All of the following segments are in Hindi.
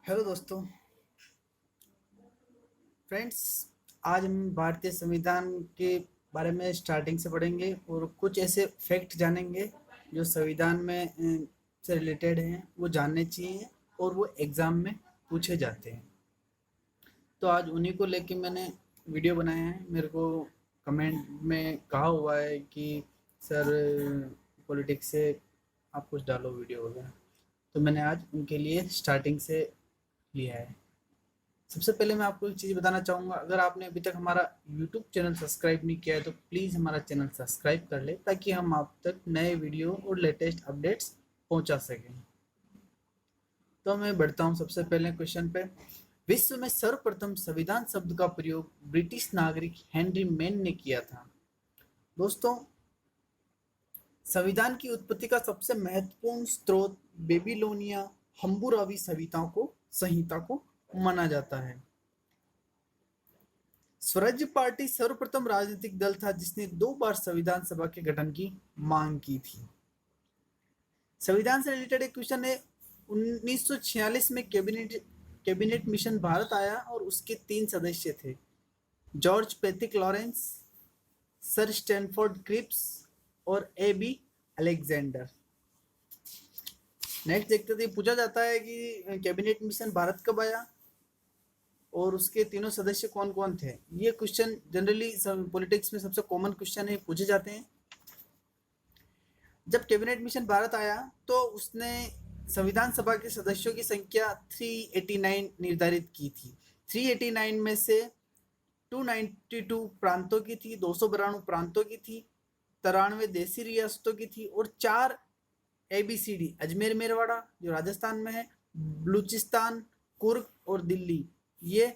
हेलो दोस्तों। फ्रेंड्स, आज हम भारतीय संविधान के बारे में स्टार्टिंग से पढ़ेंगे और कुछ ऐसे फैक्ट जानेंगे जो संविधान में से रिलेटेड हैं, वो जानने चाहिए और वो एग्ज़ाम में पूछे जाते हैं। तो आज उन्हीं को लेके मैंने वीडियो बनाया है। मेरे को कमेंट में कहा हुआ है कि सर पॉलिटिक्स से आप कुछ डालो वीडियो वगैरह, तो मैंने आज उनके लिए स्टार्टिंग से लिया है। सबसे पहले मैं आपको एक चीज़ बताना चाहूँगा, अगर आपने अभी तक हमारा यूट्यूब चैनल सब्सक्राइब नहीं किया है तो प्लीज़ हमारा चैनल सब्सक्राइब कर ले, ताकि हम आप तक नए वीडियो और लेटेस्ट अपडेट्स पहुँचा सकें। तो मैं बढ़ता हूँ सबसे पहले क्वेश्चन पे। विश्व में सर्वप्रथम संविधान शब्द का प्रयोग ब्रिटिश नागरिक हेनरी मैन ने किया था। दोस्तों, संविधान की उत्पत्ति का सबसे महत्वपूर्ण स्रोत बेबीलोनिया हम्बुरावी संहिता को माना जाता है। स्वराज्य पार्टी सर्वप्रथम राजनीतिक दल था जिसने 2 बार संविधान सभा के गठन की मांग की थी। संविधान से रिलेटेड एक क्वेश्चन है। 1946 में कैबिनेट मिशन भारत आया और उसके 3 सदस्य थे, George Pethick Lawrence, sir Stafford Cripps और ए बी अलेक्जेंडर। नेक्स्ट देखते थे, पूछा जाता है कि कैबिनेट मिशन भारत कब आया और उसके तीनों सदस्य कौन कौन थे। ये क्वेश्चन जनरली पॉलिटिक्स में सबसे कॉमन क्वेश्चन है, पूछे जाते हैं। जब कैबिनेट मिशन भारत आया तो उसने संविधान सभा के सदस्यों की संख्या 389 निर्धारित की थी। 389 में से 292 प्रांतों की थी, 292 प्रांतों की थी, 93 देसी रियासतों की थी और 4 ABCD अजमेर मेरवाड़ा जो राजस्थान में है, बलूचिस्तान, कुर्ग और दिल्ली, ये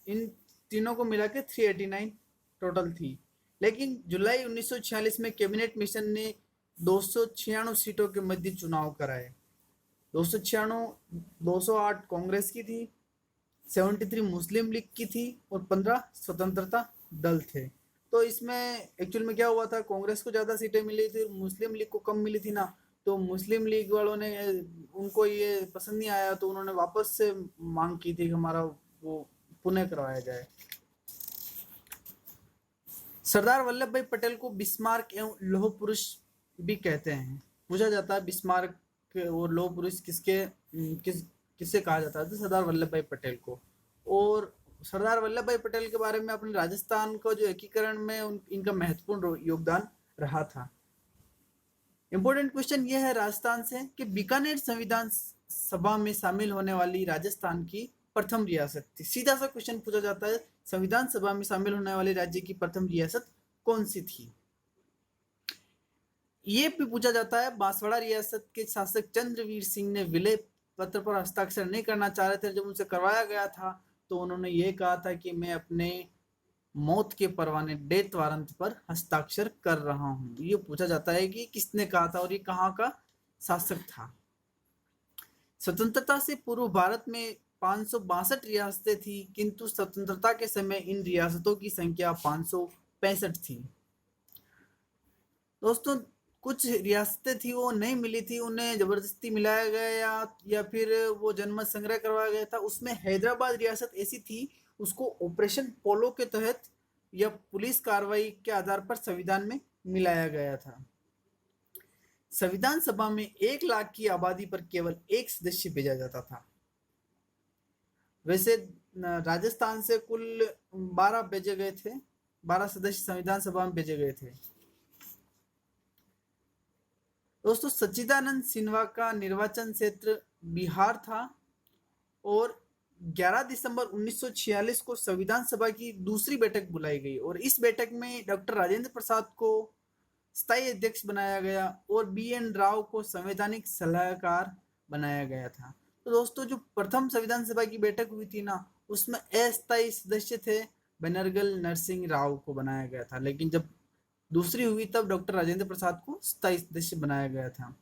इन तीनों को मिला के 389 टोटल थी। लेकिन जुलाई 1946 में कैबिनेट मिशन ने 296 सीटों के मध्य चुनाव कराए। 296, 208 कांग्रेस की थी, 73 मुस्लिम लीग की थी और 15 स्वतंत्रता दल थे। तो इसमें एक्चुअल में क्या हुआ था, कांग्रेस को ज़्यादा सीटें मिली थी, मुस्लिम लीग को कम मिली थी ना। तो मुस्लिम लीग वालों ने, उनको ये पसंद नहीं आया, तो उन्होंने वापस से मांग की थी कि हमारा वो पुनः करवाया जाए। सरदार वल्लभ भाई पटेल को बिस्मार्क एवं लौह पुरुष भी कहते हैं। पूछा जाता है बिस्मार्क और लौह पुरुष किससे कहा जाता है, तो सरदार वल्लभ भाई पटेल को। और सरदार वल्लभ भाई पटेल के बारे में अपने राजस्थान को जो एकीकरण में इनका महत्वपूर्ण योगदान रहा था। इंपॉर्टेंट क्वेश्चन ये है राजस्थान से कि बीकानेर संविधान सभा में शामिल होने वाली राजस्थान की प्रथम रियासत थी। सीधा सा क्वेश्चन पूछा जाता है, संविधान सभा में शामिल होने वाले राज्य की प्रथम रियासत कौन सी थी। ये भी पूछा जाता है, बांसवाड़ा रियासत के शासक चंद्रवीर सिंह ने विलय पत्र पर हस्ताक्षर नहीं करना चाह रहे थे। जब उनसे करवाया गया था तो उन्होंने ये कहा था कि मैं अपने मौत के परवाने डेथ वारंट पर हस्ताक्षर कर रहा हूं। ये पूछा जाता है कि किसने कहा था और ये कहाँ का शासक था। स्वतंत्रता से पूर्व भारत में 562 रियासतें थी, किंतु स्वतंत्रता के समय इन रियासतों की संख्या 565 थी। दोस्तों, कुछ रियासतें थी वो नहीं मिली थी, उन्हें जबरदस्ती मिलाया गया या फिर वो जनमत संग्रह करवाया गया था। उसमें हैदराबाद रियासत ऐसी थी, उसको ऑपरेशन पोलो के तहत या पुलिस कार्रवाई के आधार पर संविधान में मिलाया गया था। संविधान सभा में 1 लाख की आबादी पर केवल एक सदस्य भेजा जाता था। वैसे राजस्थान से कुल 12 भेजे गए थे, 12 सदस्य संविधान सभा में भेजे गए थे। दोस्तों, सच्चिदानंद सिन्हा का निर्वाचन क्षेत्र बिहार था और 11 दिसंबर 1946 को संविधान सभा की दूसरी बैठक बुलाई गई और इस बैठक में डॉक्टर राजेंद्र प्रसाद को स्थायी अध्यक्ष बनाया गया और BN राव को संवैधानिक सलाहकार बनाया गया था। तो दोस्तों, जो प्रथम संविधान सभा की बैठक हुई थी ना, उसमें अस्थायी सदस्य थे, बनरगल नरसिंह राव को बनाया गया था, लेकिन जब दूसरी हुई तब डॉक्टर राजेंद्र प्रसाद को स्थायी सदस्य बनाया गया था।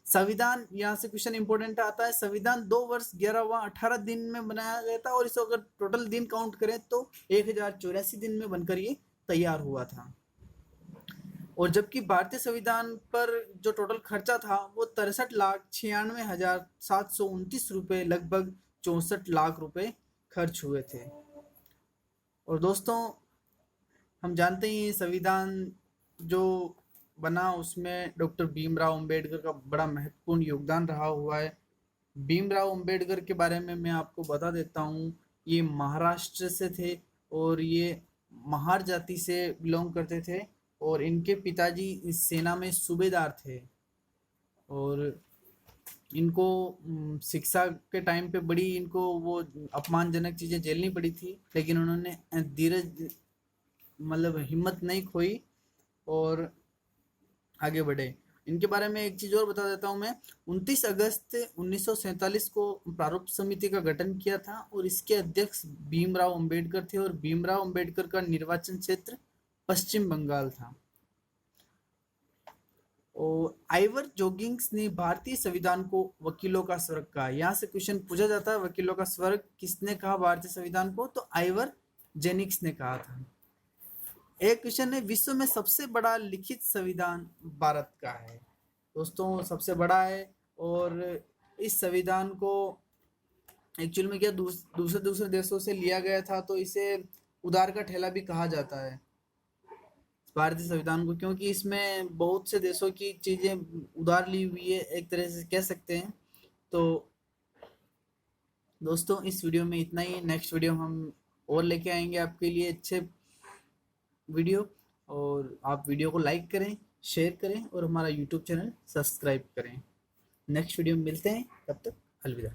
संविधान, यहाँ से क्वेश्चन इंपॉर्टेंट आता है, संविधान 2 वर्ष 18 दिन में बनाया गया था और इसको अगर टोटल दिन काउंट करें तो 1084 दिन में बनकर ये तैयार हुआ था। और जबकि भारतीय संविधान पर जो टोटल खर्चा था वो 63,96,729 रुपये, लगभग 64 लाख रुपए खर्च हुए थे। और दोस्तों, हम जानते ही हैं संविधान जो बना उसमें डॉक्टर भीमराव अंबेडकर का बड़ा महत्वपूर्ण योगदान रहा हुआ है। भीमराव अंबेडकर के बारे में मैं आपको बता देता हूँ। ये महाराष्ट्र से थे और ये महार जाति से बिलोंग करते थे और इनके पिताजी इस सेना में सूबेदार थे। और इनको शिक्षा के टाइम पे बड़ी इनको वो अपमानजनक चीज़ें झेलनी पड़ी थी, लेकिन उन्होंने धीरज मतलब हिम्मत नहीं खोई और आगे बढ़े। इनके बारे में एक चीज़ और बता देता हूँ मैं। 29 अगस्त 1947 को प्रारूप समिति का गठन किया था और इसके अध्यक्ष भीमराव अंबेडकर थे और भीमराव अंबेडकर का निर्वाचन क्षेत्र पश्चिम बंगाल था। और आइवर जोगिंग्स ने भारतीय संविधान को वकीलों का स्वर्ग कहा। यहाँ से क्वेश्चन पूछा जाता है, वकीलों का स्वर्ग किसने कहा भारतीय संविधान को? तो आइवर जेनिक्स ने कहा था। एक क्वेश्चन है, विश्व में सबसे बड़ा लिखित संविधान भारत का है। दोस्तों, सबसे बड़ा है और इस संविधान को एक्चुअल में क्या दूसरे दूसरे देशों से लिया गया था, तो इसे उधार का ठेला भी कहा जाता है भारतीय संविधान को, क्योंकि इसमें बहुत से देशों की चीजें उधार ली हुई है, एक तरह से कह सकते हैं। तो दोस्तों, इस वीडियो में इतना ही। नेक्स्ट वीडियो हम और लेके आएंगे आपके लिए अच्छे वीडियो, और आप वीडियो को लाइक करें, शेयर करें और हमारा यूट्यूब चैनल सब्सक्राइब करें। नेक्स्ट वीडियो में मिलते हैं, तब तक अलविदा।